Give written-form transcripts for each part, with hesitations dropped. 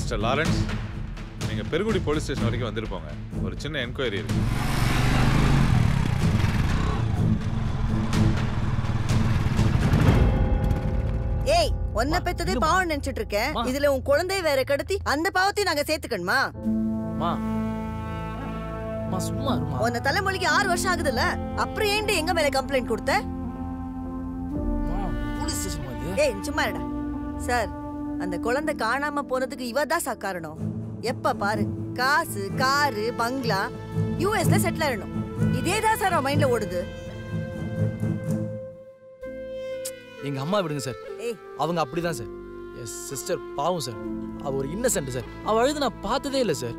Mister Lawrence, நீங்கள் Perungudi police station வரைக்கும் வந்துருப்போங்க. ஒரு சின்ன என்கொயரி இருக்கு. ஏய், ஒன்ன பெத்ததே பாவம் நினைச்சிட்டு இருக்கேன். இதுல உன் குழந்தை வேற கடத்தி அந்த பாவத்தையும் நாங்க சேர்த்துக்கணுமா? உன்ன தலைமொழிக்கு 6 வருஷம் ஆகுதுல்ல, அப்புறம் ஏன்டி எங்க மேல கம்ப்ளைண்ட் கொடுத்த? ஏய் சும்மா இருடா. சார், அந்த குழந்தை காணாம போனதுக்கு இவதான் சார் காரணம். எப்ப பாரு காசு, காரு, பங்களா, யூஎஸ்ல செட்டில் ஆயிடணும். இதேதான் சார் அவன் மைண்ட்ல ஓடுது. எங்க அம்மா விடுங்க சார், அவங்க அப்படிதான் சார். எஸ் சிஸ்டர் பாவம் சார், அவ ஒரு இன்னசென்ட் சார். அவ அழுது நான் பார்த்ததே இல்லை சார்.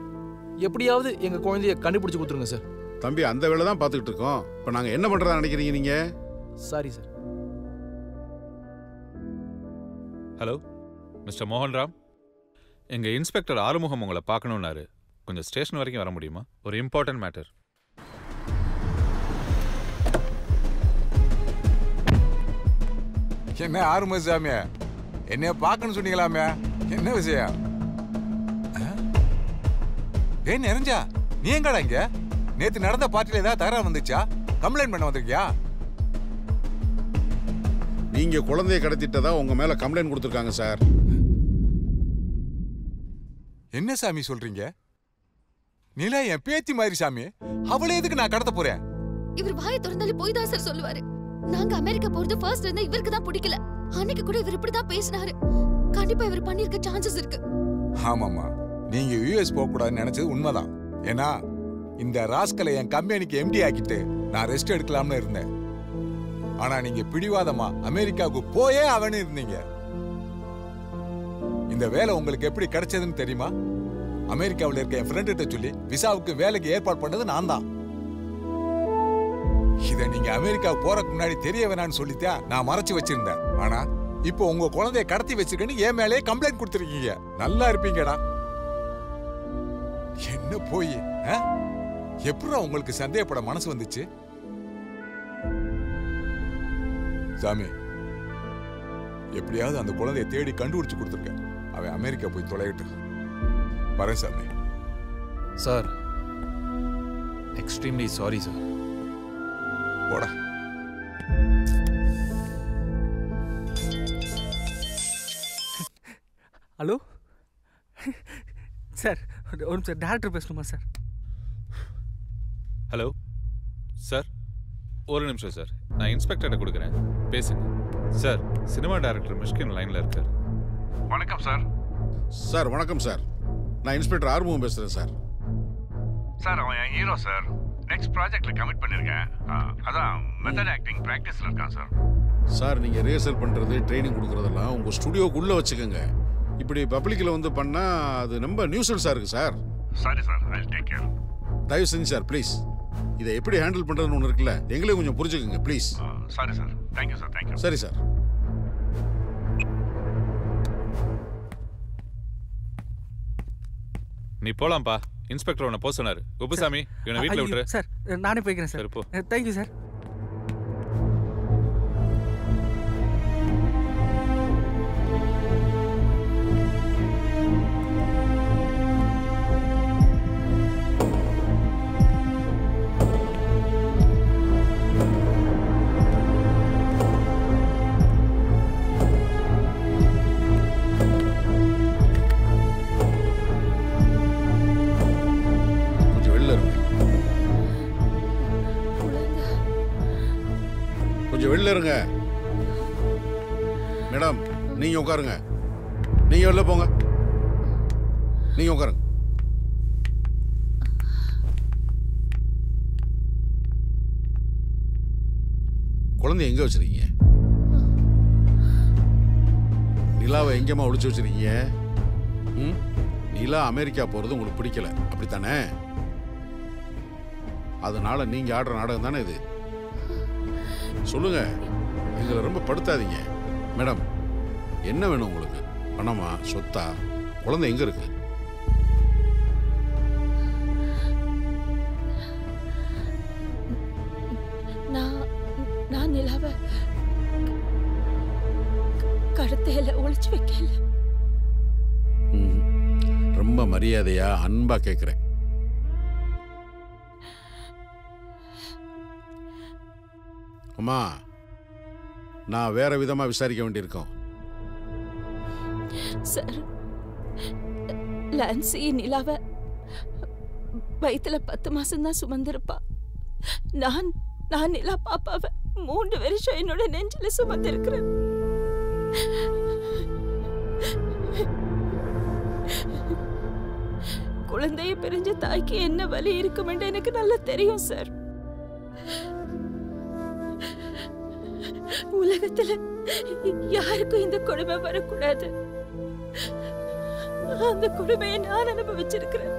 எப்படியாவது எங்க குழந்தைய கண்டுபிடிச்சு கொடுத்துருங்க சார். தம்பி, அந்த வேலை தான் பார்த்துக்கிட்டு இருக்கோம். இப்போ நாங்க என்ன பண்றதா நினைக்கிறீங்க நீங்க? Sorry sir. Hello mister Mohanram, எங்கள் இன்ஸ்பெக்டர் ஆறுமுகம் உங்களை பார்க்கணுன்னாரு. கொஞ்சம் ஸ்டேஷன் வரைக்கும் வர முடியுமா? ஒரு இம்பார்ட்டன்ட் மேட்டர். என்ன ஆறுமுகம் சாமி, என்னைய பார்க்கணும்னு சொன்னீங்களாமே, என்ன விஷயம்? ஏன் நிறைஞ்சா நீ எங்கடா இங்க? நேத்து நடந்த பார்ட்டில ஏதாவது தகராறு வந்துச்சா? கம்ப்ளைண்ட் பண்ண வந்திருக்கியா? நீங்க குழந்தைய கடத்திட்டதா உங்க மேல கம்ப்ளைண்ட் கொடுத்துருக்காங்க சார். என்ன சாமி சொல்றீங்க? நிலா என் பேத்தி மாதிரி சாமி, அவளை எதுக்கு நான் கடத்த போறேன்? இவர் வாயை திறந்தாலே போய் தான் சார் சொல்லுவாரு. நாங்க அமெரிக்கா போறது ஃபர்ஸ்ட் இருந்தா இவருக்கு தான் பிடிக்கல. அன்னைக்கு கூட இவர் இப்படிதான் பேசினாரு. கண்டிப்பா இவர் பண்ணிருக்க சான்சஸ் இருக்கு. ஆமாமா, நீங்க யுஎஸ் போக கூடாதுன்னு நினைச்சது உண்மைதான். ஏன்னா இந்த ராஸ்கலை என் கம்பெனிக்கு எம்டி ஆக்கிட்டு நான் ரெஸ்ட் எடுக்கலாம்னு இருந்தேன். ஆனா நீங்க பிடிவாதமா அமெரிக்காவுக்கு போயே அவனு இருந்தீங்க. இந்த வேலை உங்களுக்கு எப்படி கிடைச்சதுன்னு தெரியுமா? அமெரிக்காவில் இருக்க என் ஃப்ரெண்ட் கிட்ட சொல்லி விசாவுக்கு வேலைக்கு ஏற்பாடு பண்ணது நான் தான். இதை நீங்க அமெரிக்காவுக்கு போறதுக்கு முன்னாடி தெரிய வேணான்னு சொல்லித்தான் நான் மறைச்சு வச்சிருந்தேன். ஆனா இப்போ உங்க குழந்தைய கடத்தி வச்சிருக்கேன்னு என் மேலே கம்ப்ளைண்ட் கொடுத்துருக்கீங்க. நல்லா இருப்பீங்கடா. என்ன போய் எப்படா உங்களுக்கு சந்தேகப்பட மனசு வந்துச்சு? சாமி, எப்படியாவது அந்த குழந்தைய தேடி கண்டுபிடிச்சு கொடுத்துருக்கேன். அவன் அமெரிக்கா போய் தொலைகிட்டு வரேன் சாமி. Sir, extremely sorry sir. போடா. ஹலோ சார், ஒரு நிமிஷம் டேரக்டர் பேசணுமா சார்? ஹலோ சார், ஒரு நிமிஷம் சார், நான் இன்ஸ்பெக்டர்கிட்ட கொடுக்குறேன், பேசுங்க. சார், சினிமா டைரக்டர் மிஷ்கின் லைனில் இருக்கார். வணக்கம் சார். சார் வணக்கம் சார், நான் இன்ஸ்பெக்டர் ஆறுமுகம் பேசுகிறேன் சார். சார், அவன் என் ஹீரோ சார். நெக்ஸ்ட் ப்ராஜெக்ட்ல கமிட் பண்ணியிருக்கேன். அதான் மெத்தட் ஆக்டிங் ப்ராக்டிஸில் இருக்கான் சார். சார், நீங்கள் ரிஹர்சல் பண்ணுறது, ட்ரைனிங் கொடுக்குறதெல்லாம் உங்கள் ஸ்டுடியோக்குள்ளே வச்சுக்கோங்க. இப்படி பப்ளிக்கில் வந்து பண்ணால் அது ரொம்ப நியூசன்ஸாக இருக்குது sir. Sorry sir, I take care. தயவு செஞ்சு சார் ப்ளீஸ், இதை எப்படி ஹேண்டில் பண்ணுறதுன்னு ஒன்று இருக்குல்ல, எங்களையும் கொஞ்சம் புரிஞ்சுக்கோங்க please. Sorry sir. Thank you sir. Thank you. சரி சார். நீ போலாம்ப்பா. இன்ஸ்பெக்டர் உன்னை போக சொன்னாரு. குப்புசாமி, இவனை வீட்டில் விட்டுரு. சார், நானே போய்க்கிறேன் சார். போ. Thank you sir. வெளில இருங்க. மேடம், நீங்க உட்காருங்க. நீங்க வெளில போங்க. நீங்க உட்காருங்க. குழந்தை எங்க வச்சிருக்கீங்க? நிலாவை எங்கேம்மா ஒளிச்சு வச்சிருக்கீங்க? நிலா அமெரிக்கா போறது உங்களுக்கு பிடிக்கல, அப்படித்தானே? அதனால நீங்க ஆடுற நாடகம் தானே இது? சொல்லுங்க, எங்களை ரொம்ப படுத்தாதீங்க. மேடம், என்ன வேணும் உங்களுக்கு? பணமா, சொத்தா? குழந்தை எங்க இருக்கு? நான் நிலாவை கடத்தையில ஒளிச்சு வைக்கல. மரியாதையா அன்பா கேட்குறேன். அம்மா, நான் வேற விதமா விசாரிக்க வேண்டியிருக்கோம். சார், லான்சி நிலாவை வயிற்றுல 10 மாசம்தான் சுமந்திருப்பா. நான் நிலா பாப்பாவை 3 வருஷம் என்னோட நெஞ்சில சுமந்திருக்கிறேன். குழந்தைய பிரிஞ்ச தாய்க்கு என்ன வலி இருக்கும் என்று எனக்கு நல்லா தெரியும் சார். உலகத்துல யாருக்கும் இந்த கொடுமை வரக்கூடாது. அந்த கொடுமையை நான் அனுபவிச்சிருக்கிறேன்.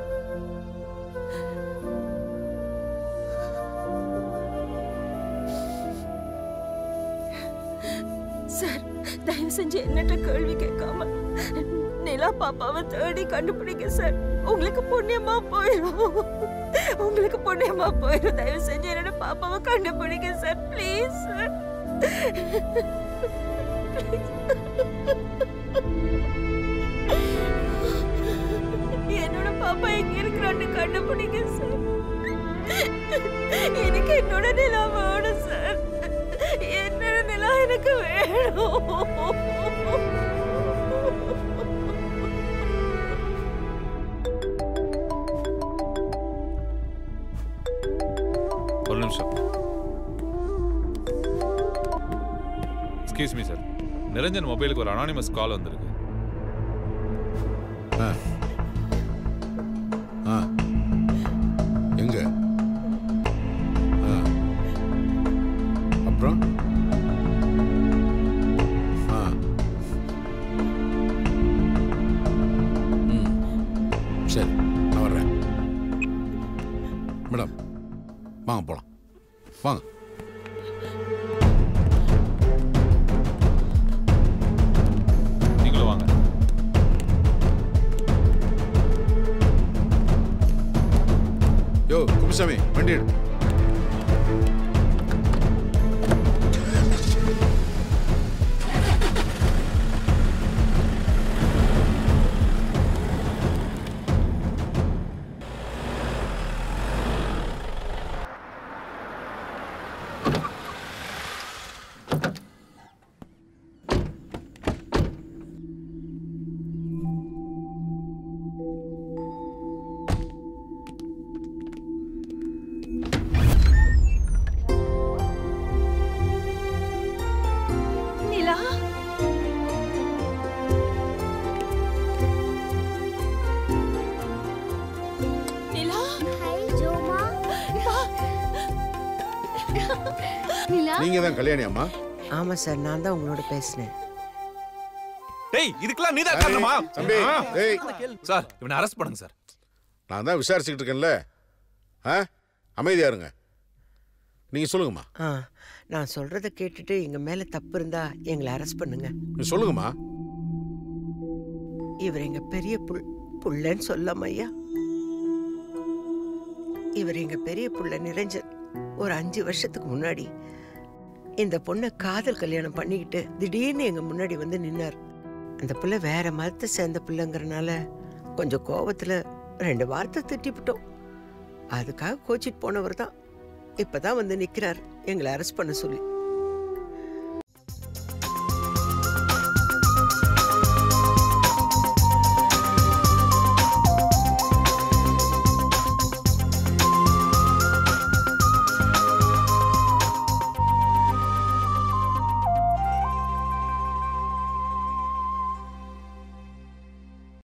சார், தயவு செஞ்சு என்னட்ட கேள்வி கேட்காம நிலா பாப்பாவை தேடி கண்டுபிடிங்க சார். உங்களுக்கு புண்ணியமா போயிடும். உங்களுக்கு புண்ணியமா போயிடும். தயவு செஞ்சு என்னோட பாப்பாவை கண்டுபிடிங்க சார். Please sir. என்னோட பாப்பா எங்க இருக்கிறான்னு கண்டுபிடிங்க சார். எனக்கு என்னோட நிலா வேணும் சார். என்னோட நிலா எனக்கு வேணும். ஒரு நிமிஷம். எக்ஸ்கியூஸ் மீ சார், நிரஞ்சன் மொபைலுக்கு ஒரு அனானிமஸ் கால் வந்திருக்கு. எங்க? அப்புறம் சரி, நான் வர்றேன். மேடம், வாங்க போலாம். வாங்க. நீங்களும் வாங்க. யோ குப்புசாமி, வண்டி எடு. நீங்க தான் கல்யாணி அம்மா? ஆமா சார், நான் தான் உங்களோட பேசினேன். டேய், இதுக்கெல்லாம் நீதான் காரணமா? தம்பி, டேய் சார், இவனை அரெஸ்ட் பண்ணுங்க சார். நான் தான் விசாரிச்சுக்கிட்டு இருக்கேன்ல. அமைதியா இருங்க. நீங்க சொல்லுங்கம்மா. நான் சொல்றத கேட்டுட்டு எங்க மேல தப்பு இருந்தா எங்களை அரெஸ்ட் பண்ணுங்க. நீ சொல்லுங்கம்மா. இவர் எங்க பெரிய புள்ளன்னு சொல்லாம ஐயா. இவர் எங்க பெரிய புள்ள நிரஞ்சன். ஒரு 5 வருஷத்துக்கு முன்னாடி இந்த பொண்ணை காதல் கல்யாணம் பண்ணிக்கிட்டு திடீர்னு எங்க முன்னாடி வந்து நின்னார். அந்த பிள்ளை வேற மதத்தை சேர்ந்த பிள்ளைங்கிறனால கொஞ்சம் கோபத்துல 2 வார்த்தை திட்டிவிட்டோம். அதுக்காக கோச்சிட்டு போனவர் தான் இப்பதான் வந்து நிக்கிறார் எங்களை அரெஸ்ட் பண்ண சொல்லி.